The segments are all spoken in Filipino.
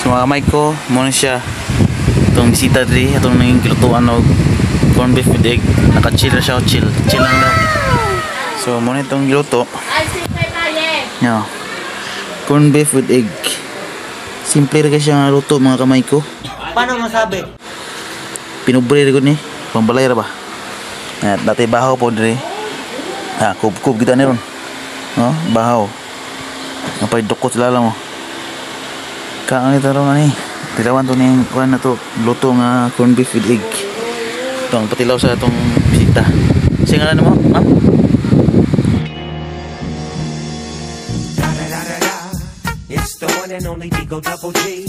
Mga kamay ko, muna siya itong bisita diri, itong naging kilutuan o corn beef with egg. Naka-chill na siya, chill lang daw. So muna itong giluto yeah. Corn beef with egg, simple rin siya nga luto mga kamay ko. Paano masabi? Pinubre rin ko ni pambalay ra ba dati bahaw po diri kub kita ni ron no? Bahaw napay dukot sila lang mo kaang ito ron ni tilawan to ni kuhan na to luto nga corn beef with egg. Itong patilaw sa itong bisita. Singalan mo ma'am? It's the one and only Digo Double G.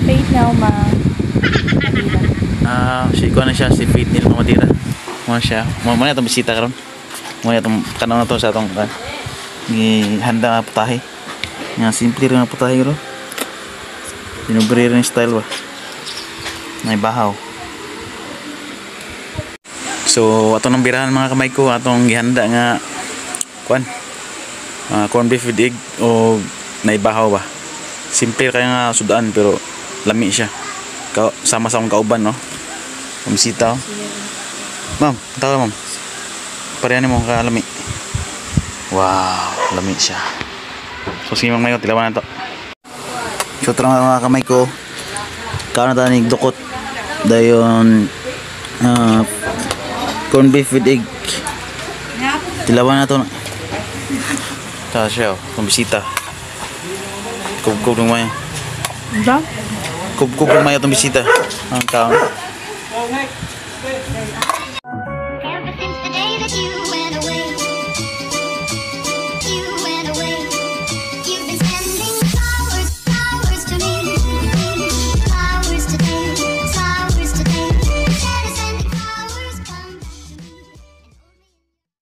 Faith now ma. Si kuhan na siya, si Faith nila Matira. Muna siya, muna itong bisita karon. Muna itong kanang na to sa itong handa nga putahe. Nga simple rin nga putahe ron. Pinubre rin yung style ba. May bahaw. So ato nang birahan mga kamay ko, atong gihanda nga kuan corn beef with egg o naibahaw ba. Simple kaya nga sudaan pero lami siya. Sama-sama kauban no. Kumisita oh. Ma'am, tawa ma'am. Parehan mo kalami. Wow, lami siya. So sige mga kamay ko, tilawan na to. So ito mga kamay ko, kaon na tayo nagdukot dayon corn beef with egg. Tilawan na to. Ito siya o, kumbisita. Kub-kub ng maya. Kub-kub ng maya itong bisita. Ang kaon.